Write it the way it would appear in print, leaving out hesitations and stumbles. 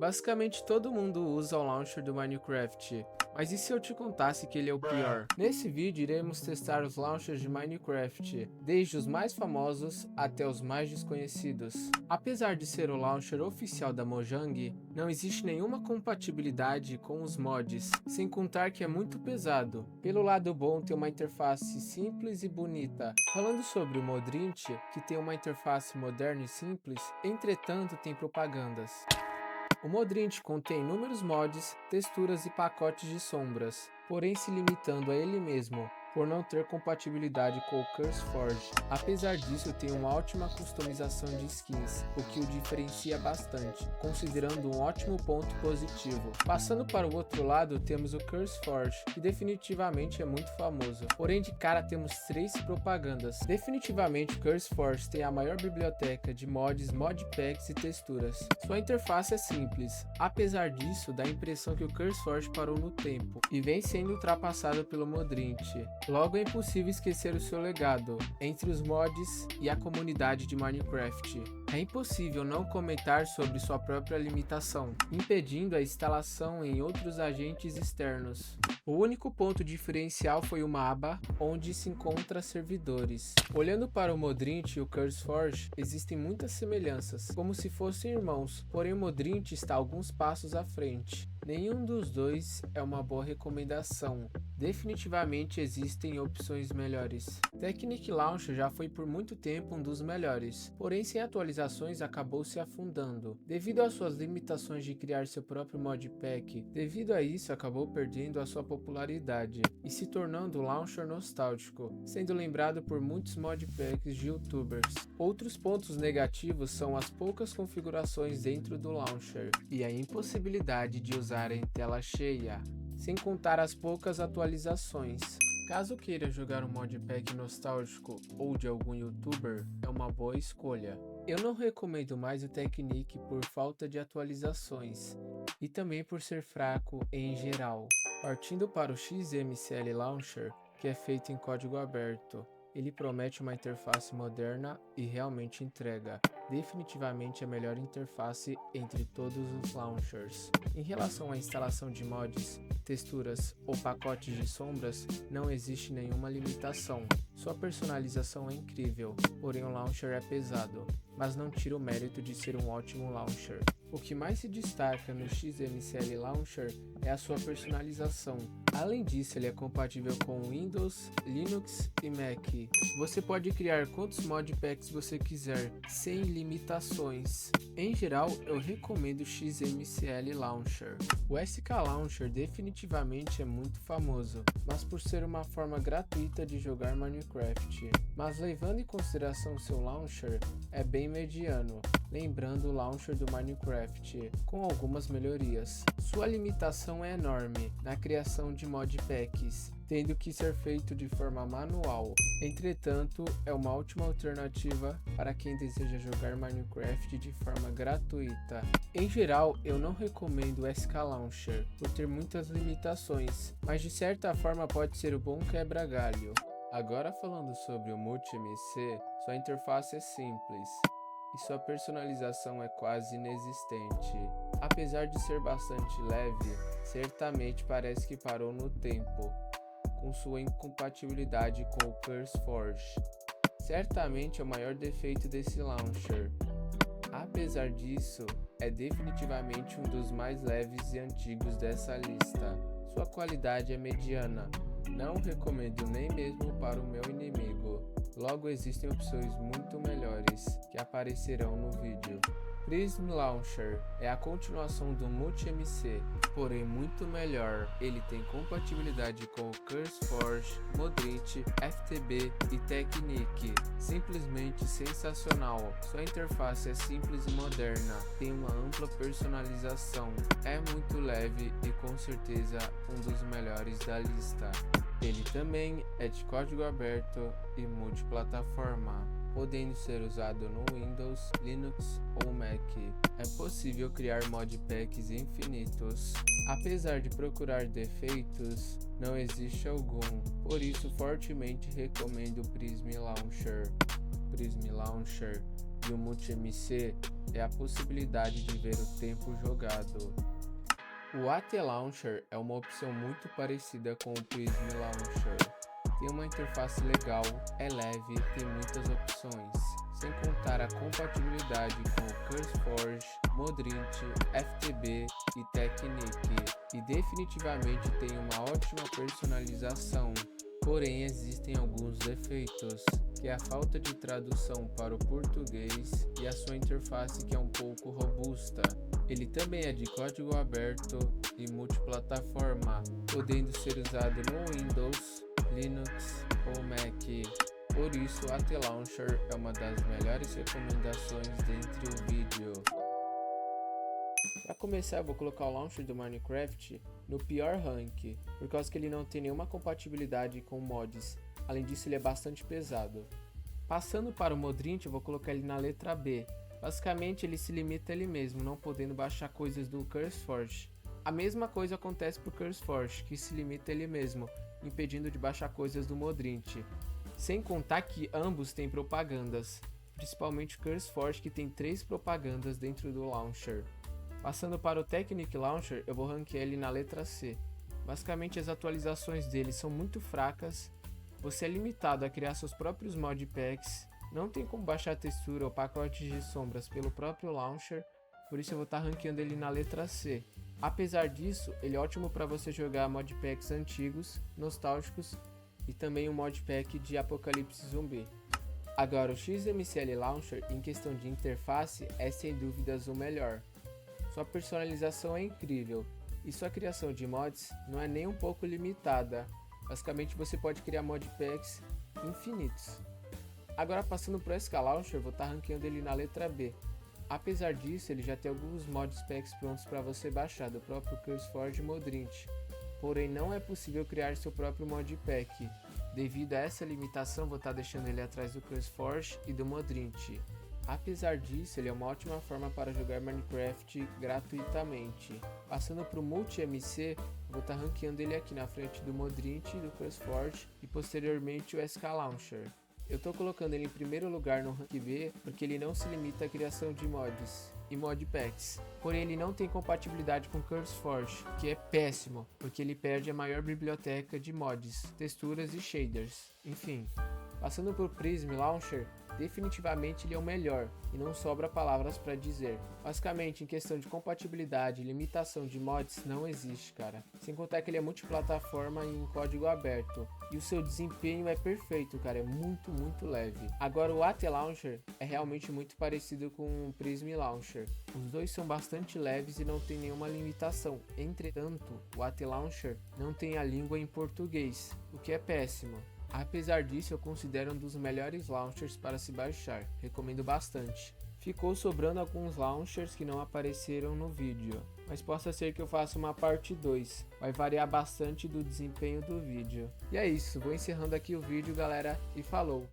Basicamente todo mundo usa o launcher do Minecraft, mas e se eu te contasse que ele é o pior? Nesse vídeo iremos testar os launchers de Minecraft, desde os mais famosos até os mais desconhecidos. Apesar de ser o launcher oficial da Mojang, não existe nenhuma compatibilidade com os mods, sem contar que é muito pesado. Pelo lado bom, tem uma interface simples e bonita. Falando sobre o Modrint, que tem uma interface moderna e simples, entretanto tem propagandas. O Modrint contém inúmeros mods, texturas e pacotes de sombras, porém se limitando a ele mesmo, por não ter compatibilidade com o CurseForge. Apesar disso, tem uma ótima customização de skins, o que o diferencia bastante, considerando um ótimo ponto positivo. Passando para o outro lado, temos o CurseForge, que definitivamente é muito famoso. Porém, de cara temos 3 propagandas. Definitivamente, o CurseForge tem a maior biblioteca de mods, modpacks e texturas. Sua interface é simples. Apesar disso, dá a impressão que o CurseForge parou no tempo e vem sendo ultrapassado pelo Modrint. Logo, é impossível esquecer o seu legado entre os mods e a comunidade de Minecraft. É impossível não comentar sobre sua própria limitação, impedindo a instalação em outros agentes externos. O único ponto diferencial foi uma aba onde se encontra servidores. Olhando para o Modrint e o CurseForge, existem muitas semelhanças, como se fossem irmãos, porém o Modrint está alguns passos à frente. Nenhum dos dois é uma boa recomendação. Definitivamente existem opções melhores. Technic Launcher já foi por muito tempo um dos melhores, porém sem atualizações acabou se afundando, devido às suas limitações de criar seu próprio modpack. Devido a isso acabou perdendo a sua popularidade e se tornando um launcher nostálgico, sendo lembrado por muitos modpacks de youtubers. Outros pontos negativos são as poucas configurações dentro do launcher e a impossibilidade de usar em tela cheia, sem contar as poucas atualizações. Caso queira jogar um modpack nostálgico ou de algum youtuber, é uma boa escolha. Eu não recomendo mais o Technic por falta de atualizações e também por ser fraco em geral. Partindo para o XMCL Launcher, que é feito em código aberto, ele promete uma interface moderna e realmente entrega. Definitivamente a melhor interface entre todos os launchers. Em relação à instalação de mods, texturas ou pacotes de sombras, não existe nenhuma limitação. Sua personalização é incrível, porém o launcher é pesado, mas não tira o mérito de ser um ótimo launcher. O que mais se destaca no XMCL Launcher é a sua personalização. Além disso, ele é compatível com Windows, Linux e Mac. Você pode criar quantos modpacks você quiser, sem limitações. Em geral, eu recomendo o XMCL Launcher. O SK Launcher definitivamente é muito famoso, mas por ser uma forma gratuita de jogar Minecraft. Mas levando em consideração seu launcher, é bem mediano, lembrando o launcher do Minecraft, com algumas melhorias. Sua limitação é enorme na criação de modpacks, tendo que ser feito de forma manual. Entretanto, é uma ótima alternativa para quem deseja jogar Minecraft de forma gratuita. Em geral, eu não recomendo o SK Launcher, por ter muitas limitações, mas de certa forma pode ser um bom quebra-galho. Agora falando sobre o MultiMC, sua interface é simples e sua personalização é quase inexistente. Apesar de ser bastante leve, certamente parece que parou no tempo, com sua incompatibilidade com o CurseForge. Certamente é o maior defeito desse launcher. Apesar disso, é definitivamente um dos mais leves e antigos dessa lista. Sua qualidade é mediana. Não recomendo nem mesmo para o meu inimigo. Logo existem opções muito melhores que aparecerão no vídeo. Prism Launcher é a continuação do MultiMC, porém muito melhor. Ele tem compatibilidade com o CurseForge, Modrint, FTB e Technic. Simplesmente sensacional. Sua interface é simples e moderna, tem uma ampla personalização, é muito leve e com certeza um dos melhores da lista. Ele também é de código aberto e multiplataforma, podendo ser usado no Windows, Linux ou Mac. É possível criar modpacks infinitos. Apesar de procurar defeitos, não existe algum, por isso fortemente recomendo o Prism Launcher. Prism Launcher e o Multi-MC é a possibilidade de ver o tempo jogado. O AT Launcher é uma opção muito parecida com o Prism Launcher. Tem uma interface legal, é leve e tem muitas opções, sem contar a compatibilidade com o CurseForge, Modrint, FTB e Technic, e definitivamente tem uma ótima personalização. Porém, existem alguns defeitos, que é a falta de tradução para o português e a sua interface que é um pouco robusta. Ele também é de código aberto e multiplataforma, podendo ser usado no Windows, Linux ou Mac. Por isso, o AT Launcher é uma das melhores recomendações dentre o vídeo. Para começar, eu vou colocar o launcher do Minecraft no pior rank, por causa que ele não tem nenhuma compatibilidade com mods. Além disso, ele é bastante pesado. Passando para o Modrint, eu vou colocar ele na letra B. Basicamente, ele se limita a ele mesmo, não podendo baixar coisas do CurseForge. A mesma coisa acontece para o CurseForge, que se limita a ele mesmo, impedindo de baixar coisas do Modrint. Sem contar que ambos têm propagandas, principalmente o CurseForge, que tem 3 propagandas dentro do launcher. Passando para o Technic Launcher, eu vou ranquear ele na letra C. Basicamente, as atualizações dele são muito fracas, você é limitado a criar seus próprios modpacks, não tem como baixar textura ou pacotes de sombras pelo próprio launcher, por isso eu vou estar ranqueando ele na letra C. Apesar disso, ele é ótimo para você jogar modpacks antigos, nostálgicos e também o modpack de Apocalipse Zumbi. Agora, o XMCL Launcher, em questão de interface, é sem dúvidas o melhor. Sua personalização é incrível e sua criação de mods não é nem um pouco limitada. Basicamente, você pode criar modpacks infinitos. Agora, passando para o SK Launcher, vou estar ranqueando ele na letra B. Apesar disso, ele já tem alguns modpacks prontos para você baixar, do próprio CurseForge e Modrint. Porém, não é possível criar seu próprio modpack. Devido a essa limitação, vou estar deixando ele atrás do CurseForge e do Modrint. Apesar disso, ele é uma ótima forma para jogar Minecraft gratuitamente. Passando para o Multi-MC, vou estar ranqueando ele aqui na frente do Modrint, do CurseForge e posteriormente o SK Launcher. Eu estou colocando ele em primeiro lugar no rank B porque ele não se limita à criação de mods e modpacks. Porém, ele não tem compatibilidade com CurseForge, que é péssimo, porque ele perde a maior biblioteca de mods, texturas e shaders. Enfim, passando por Prism Launcher, definitivamente ele é o melhor e não sobra palavras para dizer. Basicamente, em questão de compatibilidade e limitação de mods, não existe, cara. Sem contar que ele é multiplataforma e em código aberto. E o seu desempenho é perfeito, cara, é muito leve. Agora, o AT Launcher é realmente muito parecido com o Prism Launcher. Os dois são bastante leves e não tem nenhuma limitação. Entretanto, o AT Launcher não tem a língua em português, o que é péssimo. Apesar disso, eu considero um dos melhores launchers para se baixar, recomendo bastante. Ficou sobrando alguns launchers que não apareceram no vídeo, mas possa ser que eu faça uma parte 2, vai variar bastante do desempenho do vídeo. E é isso, vou encerrando aqui o vídeo, galera, e falou!